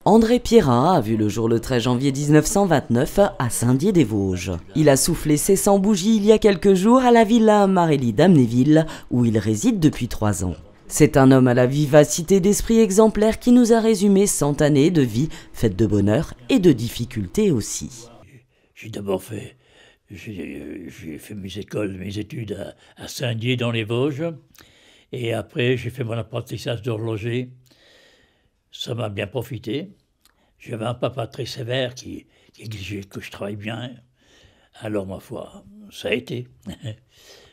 André Pierrat a vu le jour le 13 janvier 1929 à Saint-Dié-des-Vosges. Il a soufflé ses 100 bougies il y a quelques jours à la villa Marelli d'Amnéville, où il réside depuis 3 ans. C'est un homme à la vivacité d'esprit exemplaire qui nous a résumé 100 années de vie faite de bonheur et de difficultés aussi. J'ai d'abord fait, j'ai fait mes études à Saint-Dié dans les Vosges, et après j'ai fait mon apprentissage d'horloger. Ça m'a bien profité. J'avais un papa très sévère qui exigeait que je travaille bien. Alors, ma foi, ça a été.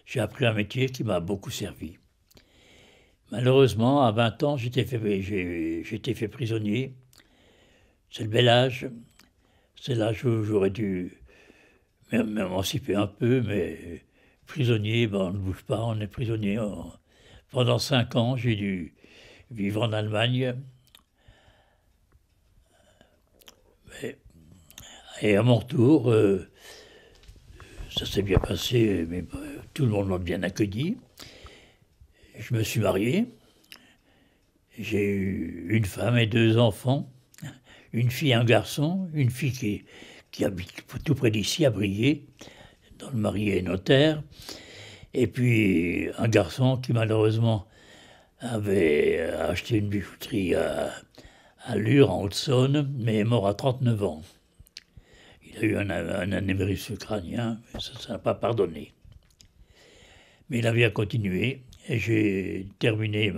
J'ai appris un métier qui m'a beaucoup servi. Malheureusement, à 20 ans, j'ai été fait prisonnier. C'est le bel âge. C'est l'âge où j'aurais dû m'émanciper un peu, mais prisonnier, ben, on ne bouge pas, on est prisonnier. Pendant 5 ans, j'ai dû vivre en Allemagne. Et à mon retour, ça s'est bien passé, mais tout le monde m'a bien accueilli. Je me suis marié. J'ai eu une femme et 2 enfants, une fille et un garçon, une fille qui habite tout près d'ici, à Briey, dont le mari est notaire, et puis un garçon qui malheureusement avait acheté une bijouterie à Lure, en Haute-Saône, mais est mort à 39 ans. Il a eu un anévrisme crânien, mais ça n'a pas pardonné. Mais il a bien continué, et j'ai terminé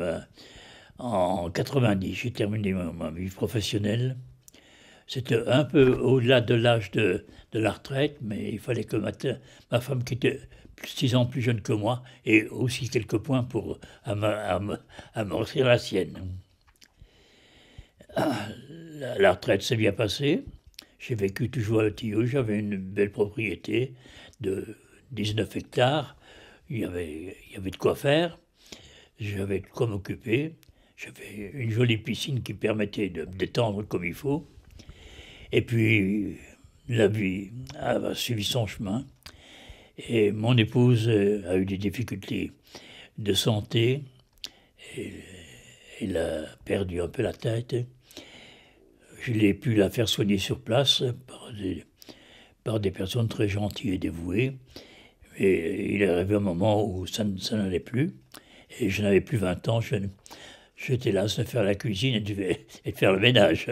en 90, j'ai terminé ma vie professionnelle. C'était un peu au-delà de l'âge de la retraite, mais il fallait que ma femme, qui était 6 ans plus jeune que moi, ait aussi quelques points pour amortir la sienne. La retraite s'est bien passée. J'ai vécu toujours à Le Tillou. J'avais une belle propriété de 19 hectares. Il y avait de quoi faire. J'avais de quoi m'occuper. J'avais une jolie piscine qui permettait de me détendre comme il faut. Et puis, la vie a suivi son chemin. Et mon épouse a eu des difficultés de santé. Elle a perdu un peu la tête. Je l'ai pu la faire soigner sur place par des personnes très gentilles et dévouées. Et il est arrivé un moment où ça n'allait plus. Et je n'avais plus 20 ans. J'étais là de faire la cuisine et de faire le ménage.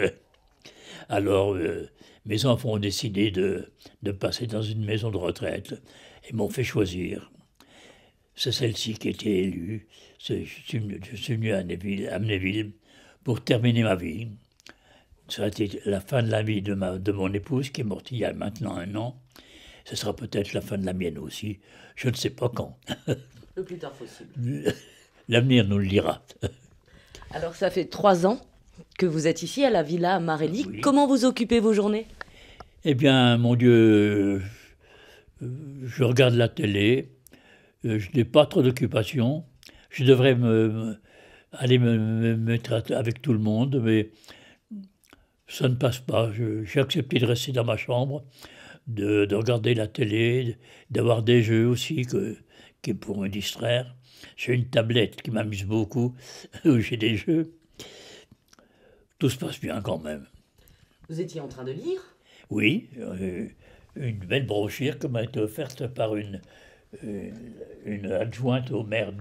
Alors, mes enfants ont décidé de passer dans une maison de retraite et m'ont fait choisir. C'est celle-ci qui a été élue. Je suis venu à Amnéville pour terminer ma vie. Ça a été la fin de la vie de mon épouse, qui est morte il y a maintenant 1 an. Ce sera peut-être la fin de la mienne aussi. Je ne sais pas quand. Le plus tard possible. L'avenir nous le dira. Alors ça fait 3 ans que vous êtes ici à la villa Marelli. Oui. Comment vous occupez vos journées? Eh bien, mon Dieu, je regarde la télé. Je n'ai pas trop d'occupation. Je devrais aller me mettre avec tout le monde, mais ça ne passe pas. J'ai accepté de rester dans ma chambre, de regarder la télé, d'avoir des jeux aussi qui pour me distraire. J'ai une tablette qui m'amuse beaucoup, où j'ai des jeux. Tout se passe bien quand même. Vous étiez en train de lire? Oui, une belle brochure qui m'a été offerte par une adjointe au maire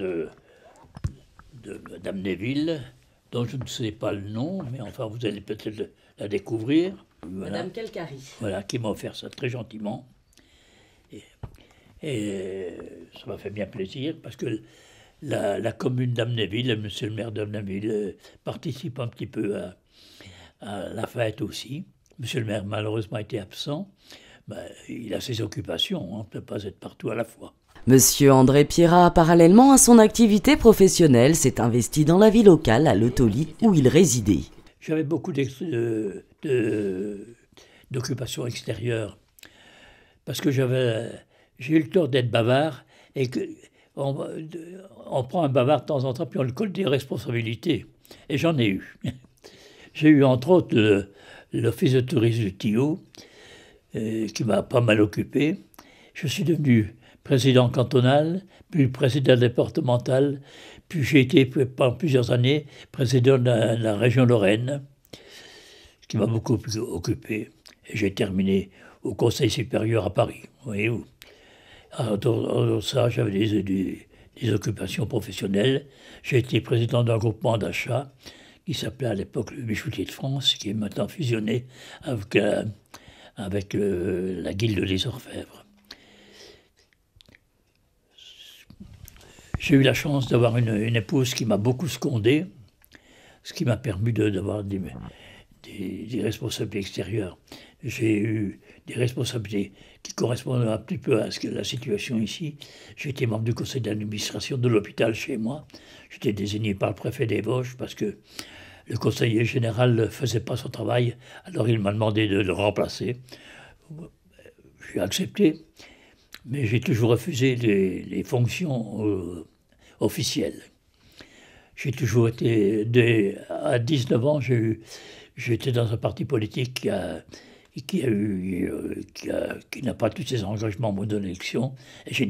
d'Amnéville, dont je ne sais pas le nom, mais enfin vous allez peut-être la découvrir. Voilà. Madame Calcari. Voilà, qui m'a offert ça très gentiment. Et ça m'a fait bien plaisir, parce que la commune d'Amnéville, monsieur le maire d'Amnéville, participe un petit peu à la fête aussi. Monsieur le maire, malheureusement, était absent. Ben, il a ses occupations, on ne peut pas être partout à la fois. Monsieur André Pierrat, parallèlement à son activité professionnelle, s'est investi dans la vie locale à Le Tolly, où il résidait. J'avais beaucoup d'occupations extérieures, parce que j'ai eu le tort d'être bavard, et on prend un bavard de temps en temps, puis on le colle des responsabilités. Et j'en ai eu. J'ai eu entre autres l'office de tourisme du Tillou, qui m'a pas mal occupé. Je suis devenu président cantonal, puis président départemental, puis j'ai été pendant plusieurs années président de la région Lorraine, ce qui m'a beaucoup occupé. Et j'ai terminé au Conseil supérieur à Paris, voyez-vous. Alors ça, j'avais des occupations professionnelles. J'ai été président d'un groupement d'achat qui s'appelait à l'époque le Bijoutier de France, qui est maintenant fusionné avec la Guilde des Orfèvres. J'ai eu la chance d'avoir une épouse qui m'a beaucoup secondé, ce qui m'a permis d'avoir des responsabilités extérieures. J'ai eu des responsabilités qui correspondent un petit peu à la situation ici. J'étais membre du conseil d'administration de l'hôpital chez moi. J'étais désigné par le préfet des Vosges parce que le conseiller général ne faisait pas son travail, alors il m'a demandé de le remplacer. J'ai accepté, mais j'ai toujours refusé les fonctions officielles. J'ai toujours été, à 19 ans, j'étais dans un parti politique qui n'a pas tous ses engagements au moment de l'élection. Et j'ai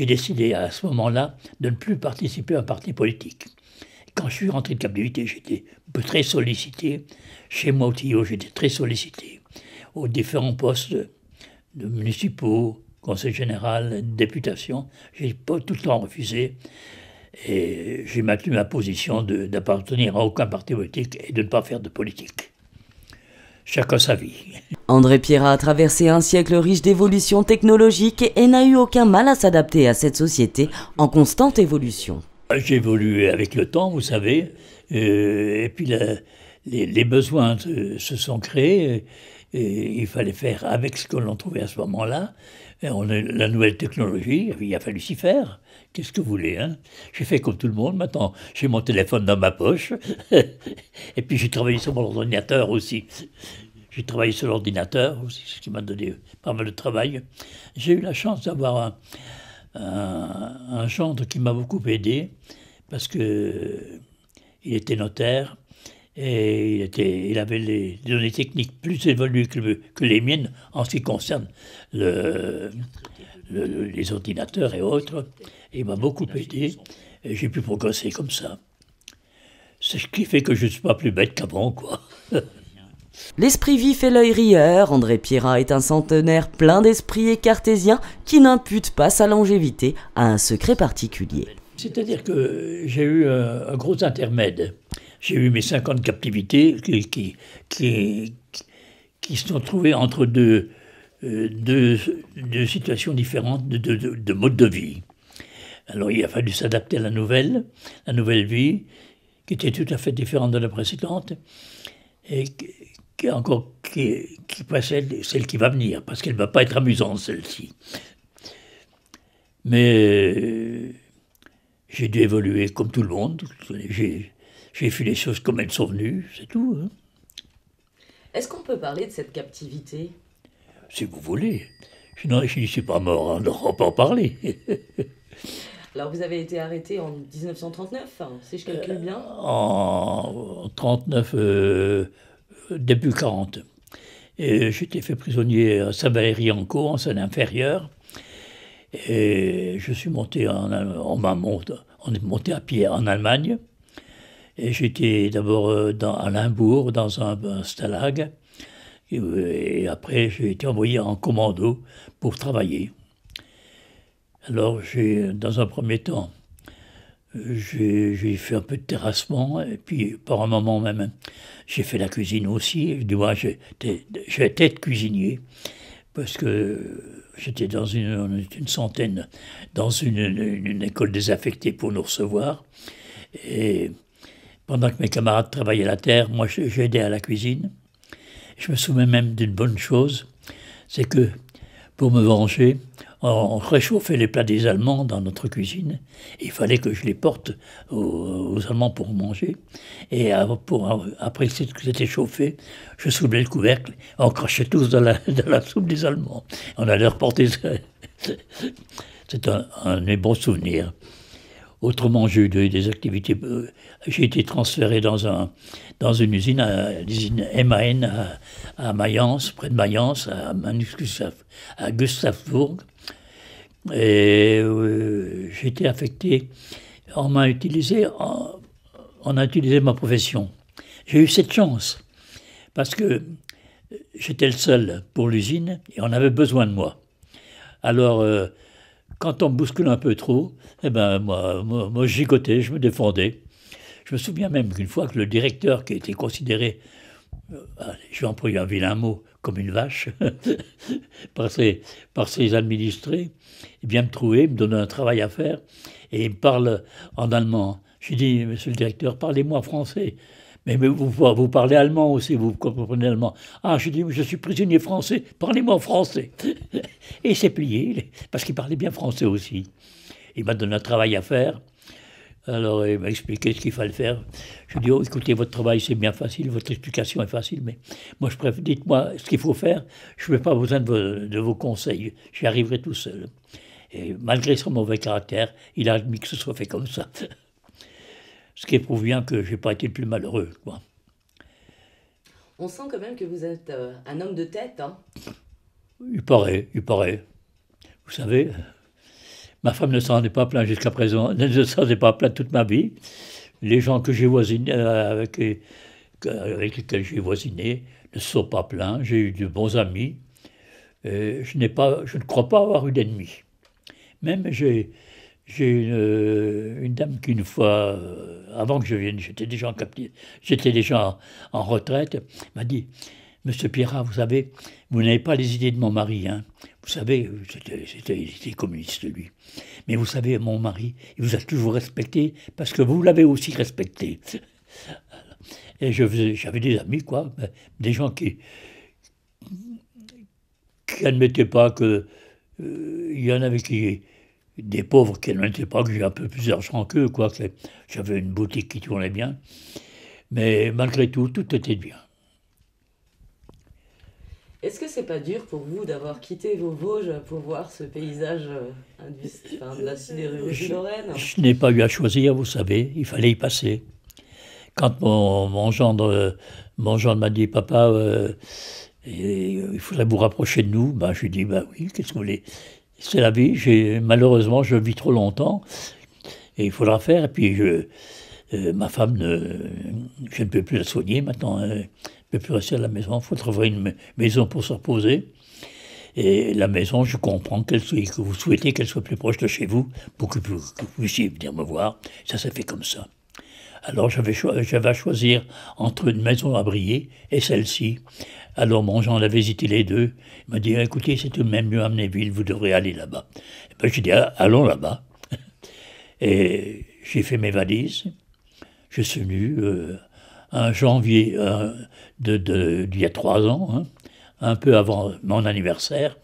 décidé à ce moment-là de ne plus participer à un parti politique. Quand je suis rentré de captivité, j'étais très sollicité. Chez moi au Tillot, j'étais très sollicité aux différents postes de municipaux, conseil général, députation. J'ai pas tout le temps refusé. Et j'ai maintenu ma position d'appartenir à aucun parti politique et de ne pas faire de politique. Chacun sa vie. André Pierrat a traversé un siècle riche d'évolutions technologiques et n'a eu aucun mal à s'adapter à cette société en constante évolution. J'ai évolué avec le temps, vous savez, et puis les besoins se sont créés, et il fallait faire avec ce que l'on trouvait à ce moment-là. La nouvelle technologie, il a fallu s'y faire. Qu'est-ce que vous voulez, hein? J'ai fait comme tout le monde, maintenant j'ai mon téléphone dans ma poche, et puis j'ai travaillé sur mon ordinateur aussi. J'ai travaillé sur l'ordinateur aussi, ce qui m'a donné pas mal de travail. J'ai eu la chance d'avoir un gendre qui m'a beaucoup aidé, parce que il était notaire, et il avait des données techniques plus évoluées que les miennes en ce qui concerne les ordinateurs et autres. Et il m'a beaucoup aidé, et j'ai pu progresser comme ça. C'est ce qui fait que je ne suis pas plus bête qu'avant, quoi. L'esprit vif et l'œil rieur, André Pierrat est un centenaire plein d'esprit et cartésien qui n'impute pas sa longévité à un secret particulier. C'est-à-dire que j'ai eu un gros intermède. J'ai eu mes 50 captivités qui se sont trouvées entre deux situations différentes de mode de vie. Alors il a fallu s'adapter à la nouvelle vie, qui était tout à fait différente de la précédente, et qui précède celle qui va venir, parce qu'elle ne va pas être amusante, celle-ci. Mais j'ai dû évoluer comme tout le monde. J'ai fait les choses comme elles sont venues, c'est tout. Hein. Est-ce qu'on peut parler de cette captivité? Si vous voulez. Je ne suis pas mort, hein, on ne peut en parler. Alors vous avez été arrêté en 1939, hein, si je calcule bien. En 39, début 40. Et j'étais fait prisonnier à Saint-Valery-en-Caux, en Seine-Inférieure. Et je suis monté on est monté à pied en Allemagne. Et j'étais d'abord à Limbourg, dans un stalag. Et après, j'ai été envoyé en commando pour travailler. Alors, dans un premier temps, j'ai fait un peu de terrassement, et puis par un moment même, j'ai fait la cuisine aussi. Du moins, j'étais cuisinier, parce que j'étais dans une centaine, dans une école désaffectée pour nous recevoir. Et pendant que mes camarades travaillaient la terre, moi j'ai aidé à la cuisine. Je me souviens même d'une bonne chose, c'est que pour me venger, on réchauffait les plats des Allemands dans notre cuisine. Et il fallait que je les porte aux Allemands pour manger. Et après que c'était chauffé, je soulevais le couvercle, on crachait tous dans la soupe des Allemands. On allait reporter ça. C'est un des bons souvenirs. Autrement, j'ai eu des activités. J'ai été transféré dans une usine, l'usine MAN à Mayence, près de Mayence, à Gustavsburg. Et j'ai été affecté. On a utilisé ma profession. J'ai eu cette chance, parce que j'étais le seul pour l'usine et on avait besoin de moi. Alors, quand on me bouscule un peu trop, eh ben, moi je gigotais, je me défendais. Je me souviens même qu'une fois que le directeur, qui était considéré, allez, je vais employer un vilain mot, comme une vache, par ses administrés, il vient me trouver, me donne un travail à faire, et il me parle en allemand. Je dis, monsieur le directeur, parlez-moi français. Mais vous parlez allemand aussi, vous comprenez allemand. Ah, je dis, je suis prisonnier français, parlez-moi français. Et il s'est plié, parce qu'il parlait bien français aussi. Il m'a donné un travail à faire. Alors, il m'a expliqué ce qu'il fallait faire. Je lui ai dit, oh, écoutez, votre travail, c'est bien facile, votre explication est facile, mais moi, je préfère, dites-moi ce qu'il faut faire, je n'ai pas besoin de vos conseils, j'y arriverai tout seul. Et malgré son mauvais caractère, il a admis que ce soit fait comme ça. Ce qui prouve bien que je n'ai pas été le plus malheureux, quoi. On sent quand même que vous êtes un homme de tête, hein. Il paraît. Vous savez, ma femme ne s'en est pas plainte jusqu'à présent, ne s'en est pas plainte toute ma vie. Les gens que j'ai voisinés, avec lesquels j'ai voisiné, ne se sont pas plaints. J'ai eu de bons amis. Et je ne crois pas avoir eu d'ennemis. Même j'ai une dame qui, une fois, avant que je vienne, j'étais déjà en retraite, m'a dit, Monsieur Pierrat, vous savez, vous n'avez pas les idées de mon mari, hein. Vous savez, il était communiste, lui. Mais vous savez, mon mari, il vous a toujours respecté parce que vous l'avez aussi respecté. Et j'avais des amis, quoi, des gens qui n'admettaient pas que... il y en avait des pauvres qui n'admettaient pas que j'ai un peu plus d'argent qu'eux, quoi. J'avais une boutique qui tournait bien. Mais malgré tout, tout était bien. Est-ce que c'est pas dur pour vous d'avoir quitté vos Vosges pour voir ce paysage de la sidérurgie lorraine? Je n'ai pas eu à choisir, vous savez, il fallait y passer. Quand mon gendre m'a dit, papa, il faudrait vous rapprocher de nous, ben, je lui ai dit, ben oui, qu'est-ce que vous voulez? C'est la vie, malheureusement, je vis trop longtemps, et il faudra faire, et puis ma femme, je ne peux plus la soigner maintenant, elle ne peut plus rester à la maison, il faut trouver une maison pour se reposer. Et la maison, je comprends que vous souhaitez qu'elle soit plus proche de chez vous, pour que vous puissiez venir me voir. Ça s'est fait comme ça. Alors j'avais à choisir entre une maison à Briey et celle-ci. Alors mon gendre avait hésité les deux. Il m'a dit, écoutez, c'est tout de même mieux à Amnéville, vous devrez aller là-bas. Et ben, j'ai dit, allons là-bas. Et j'ai fait mes valises. Je suis venu en janvier d'il y a 3 ans, hein, un peu avant mon anniversaire.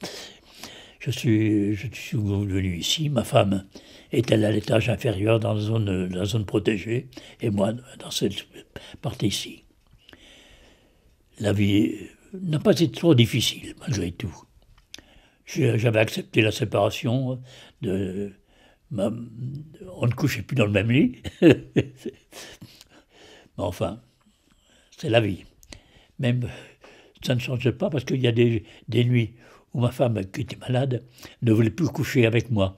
Je suis venu ici, ma femme est allée à l'étage inférieur dans la zone protégée, et moi dans cette partie-ci. La vie n'a pas été trop difficile, malgré tout. J'avais accepté la séparation, on ne couchait plus dans le même lit. Mais enfin, c'est la vie. Même, ça ne changeait pas parce qu'il y a des nuits où ma femme, qui était malade, ne voulait plus coucher avec moi.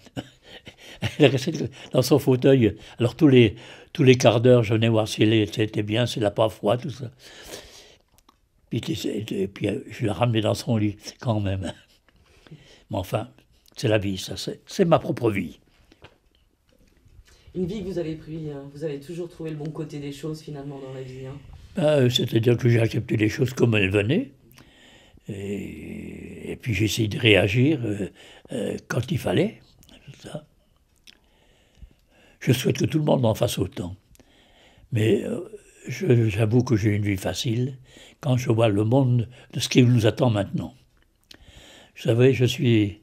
Elle restait dans son fauteuil. Alors tous les quarts d'heure, je venais voir si elle était bien, si elle n'a pas froid, tout ça. Puis je la ramenais dans son lit quand même. Mais enfin, c'est la vie, ça, c'est ma propre vie. Une vie que vous avez toujours trouvé le bon côté des choses finalement dans la vie, hein. C'est-à-dire que j'ai accepté les choses comme elles venaient. Et puis j'ai essayé de réagir quand il fallait. Ça. Je souhaite que tout le monde en fasse autant. Mais j'avoue que j'ai une vie facile quand je vois le monde de ce qui nous attend maintenant. Vous savez, je suis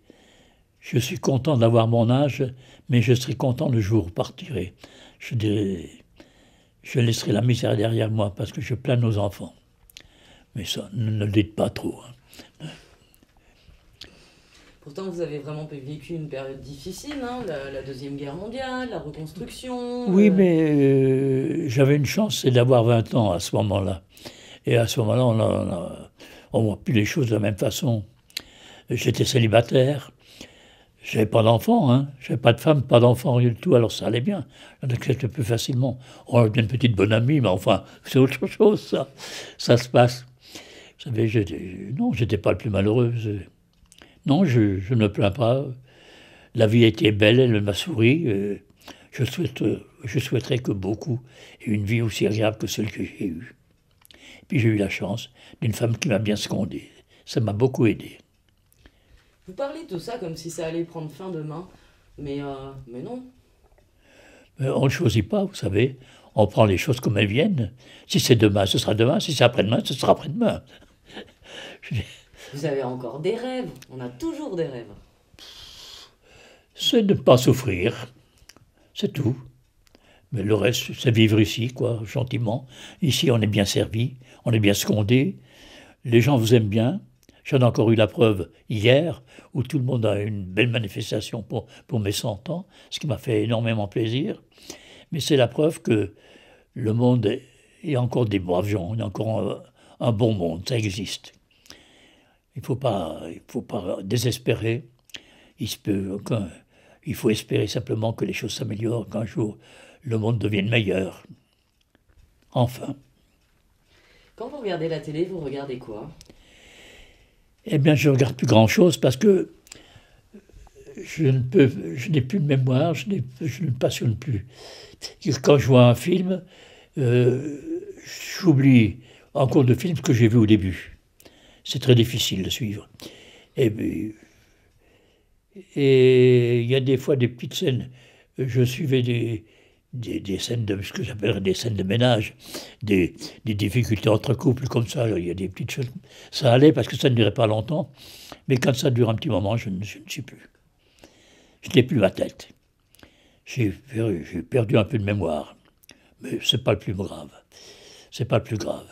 content d'avoir mon âge, mais je serai content le jour où je partirai. Je laisserai la misère derrière moi parce que je plains nos enfants. Mais ça, ne le dites pas trop. Hein. Pourtant, vous avez vraiment vécu une période difficile, hein, la Deuxième Guerre mondiale, la reconstruction. Oui, mais j'avais une chance, c'est d'avoir 20 ans à ce moment-là. Et à ce moment-là, on ne voit plus les choses de la même façon. J'étais célibataire, J'avais pas d'enfant, hein. J'avais pas de femme, pas d'enfant, rien du tout, alors ça allait bien. On accepte plus facilement. On devient une petite bonne amie, mais enfin, c'est autre chose, ça. Ça se passe. Vous savez, non, j'étais pas le plus malheureux. Non, je ne me plains pas. La vie était belle, elle m'a souri. Je souhaiterais que beaucoup aient une vie aussi agréable que celle que j'ai eue. Et puis j'ai eu la chance d'une femme qui m'a bien secondé. Ça m'a beaucoup aidé. Vous parlez de tout ça comme si ça allait prendre fin demain, mais non. Mais on ne choisit pas, vous savez. On prend les choses comme elles viennent. Si c'est demain, ce sera demain. Si c'est après-demain, ce sera après-demain. Vous avez encore des rêves. On a toujours des rêves. C'est de ne pas souffrir. C'est tout. Mais le reste, c'est vivre ici, quoi, gentiment. Ici, on est bien servi, on est bien secondé. Les gens vous aiment bien. J'en ai encore eu la preuve hier, où tout le monde a une belle manifestation pour mes 100 ans, ce qui m'a fait énormément plaisir. Mais c'est la preuve que le monde est encore des braves gens, il y a encore un bon monde, ça existe. Il ne faut pas désespérer. Il faut espérer simplement que les choses s'améliorent, qu'un jour le monde devienne meilleur. Enfin. Quand vous regardez la télé, vous regardez quoi? Eh bien, je ne regarde plus grand-chose parce que je n'ai plus de mémoire, je ne me passionne plus. Quand je vois un film, j'oublie en cours de film ce que j'ai vu au début. C'est très difficile de suivre. Et il y a des fois des petites scènes. Je suivais des scènes de ce que j'appellerais des scènes de ménage, des difficultés entre couples comme ça. Il y a des petites choses. Ça allait parce que ça ne durait pas longtemps. Mais quand ça dure un petit moment, je ne sais plus. Je n'ai plus ma tête. J'ai perdu un peu de mémoire. Mais ce n'est pas le plus grave. C'est pas le plus grave.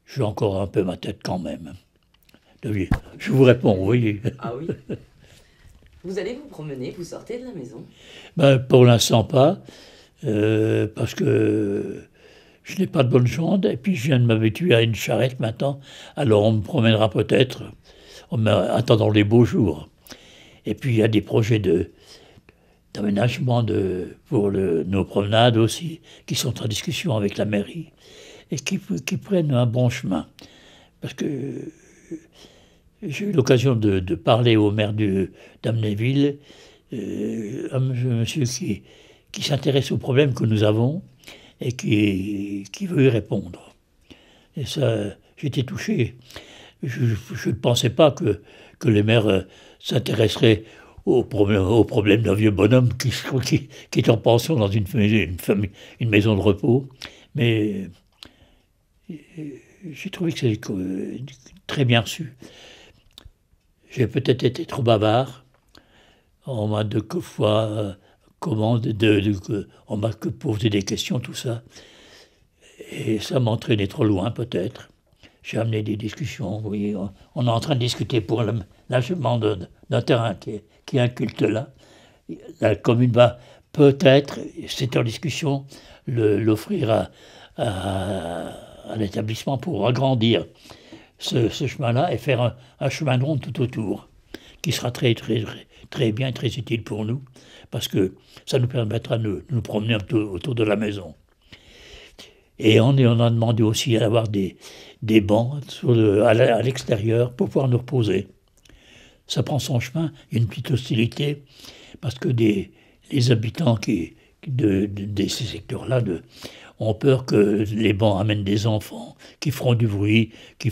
J'ai encore un peu ma tête quand même. Je vous réponds, vous voyez. Ah oui. Vous allez vous promener, vous sortez de la maison? Ben, pour l'instant pas, parce que je n'ai pas de bonnes jambes, et puis je viens de m'habituer à une charrette maintenant, alors on me promènera peut-être en attendant les beaux jours. Et puis il y a des projets d'aménagement pour nos promenades aussi, qui sont en discussion avec la mairie, et qui prennent un bon chemin. Parce que j'ai eu l'occasion de parler au maire d'Amnéville, un monsieur qui s'intéresse aux problèmes que nous avons et qui veut y répondre. Et ça, j'étais touché. Je ne pensais pas que les maires s'intéresseraient aux problèmes d'un vieux bonhomme qui est en pension dans une maison de repos. Mais j'ai trouvé que c'était très bien reçu. J'ai peut-être été trop bavard. On m'a deux fois on m'a posé des questions, tout ça. Et ça m'entraînait trop loin, peut-être. J'ai amené des discussions. Vous voyez, on est en train de discuter pour l'aménagement d'un terrain qui est un culte là. La commune va peut-être, c'est en discussion, l'offrir à l'établissement pour agrandir ce chemin-là et faire un chemin de ronde tout autour, qui sera très, très, très bien, très utile pour nous, parce que ça nous permettra de nous promener un peu autour de la maison. Et on a demandé aussi d'avoir des bancs à l'extérieur pour pouvoir nous reposer. Ça prend son chemin, il y a une petite hostilité, parce que les habitants de ces secteurs-là ont peur que les bancs amènent des enfants qui feront du bruit, qui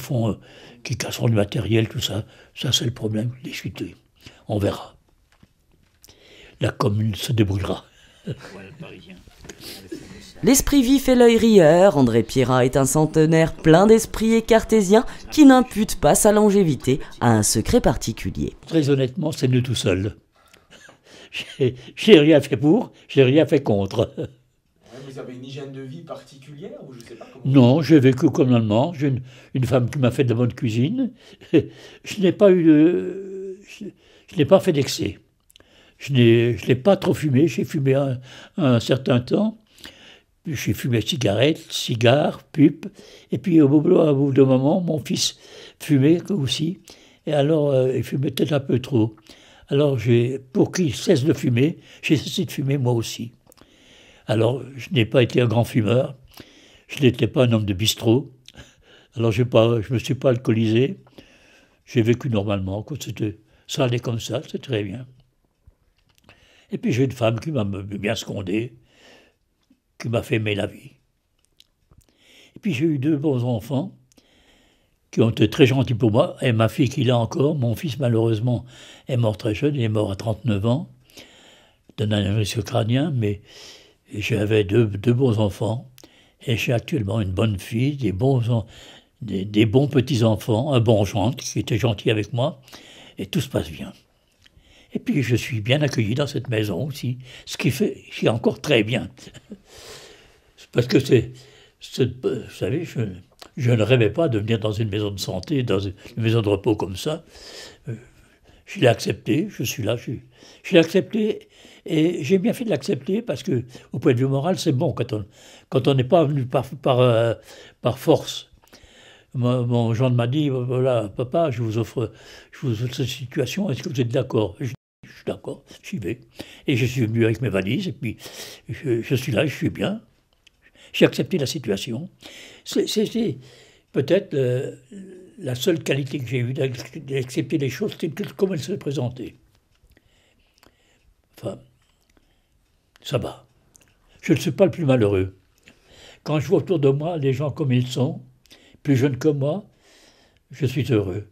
casseront du matériel, tout ça. Ça, c'est le problème, discuter. On verra. La commune se débrouillera. Voilà le Parisien. L'esprit vif et l'œil rieur, André Pierrat est un centenaire plein d'esprit et cartésien qui n'impute pas sa longévité à un secret particulier. Très honnêtement, c'est nous tout seuls. J'ai rien fait pour, j'ai rien fait contre. Vous avez une hygiène de vie particulière ou je sais pas comment... Non, j'ai vécu comme allemand. J'ai une femme qui m'a fait de la bonne cuisine. Je n'ai pas fait d'excès. Je n'ai pas trop fumé. J'ai fumé un certain temps. J'ai fumé cigares, pipe. Et puis au bout d'un moment, mon fils fumait aussi. Et alors, il fumait peut-être un peu trop. Alors, pour qu'ils cessent de fumer, j'ai cessé de fumer moi aussi. Alors, je n'ai pas été un grand fumeur, je n'étais pas un homme de bistrot, alors je ne me suis pas alcoolisé, j'ai vécu normalement, ça allait comme ça, c'est très bien. Et puis j'ai une femme qui m'a bien secondé, qui m'a fait aimer la vie. Et puis j'ai eu 2 bons enfants, qui ont été très gentils pour moi, et ma fille qui l'a encore. Mon fils, malheureusement, est mort très jeune, il est mort à 39 ans, d'un anévrisme crânien, mais j'avais deux bons enfants, et j'ai actuellement une bonne fille, des bons petits-enfants, un bon gendre qui était gentil avec moi, et tout se passe bien. Et puis je suis bien accueilli dans cette maison aussi, ce qui est encore très bien. Parce que vous savez, je ne rêvais pas de venir dans une maison de santé, dans une maison de repos comme ça. Je l'ai accepté, je suis là, je l'ai accepté, et j'ai bien fait de l'accepter parce que, au point de vue moral, c'est bon quand on n'est pas venu par force. Mon gendre m'a dit, voilà, papa, je vous offre cette situation, est-ce que vous êtes d'accord? Je suis d'accord, j'y vais. Et je suis venu avec mes valises, et puis je suis là, je suis bien. J'ai accepté la situation. C'est peut-être la seule qualité que j'ai eue d'accepter les choses comme elles se présentaient. Enfin, ça va. Je ne suis pas le plus malheureux. Quand je vois autour de moi les gens comme ils sont, plus jeunes que moi, je suis heureux.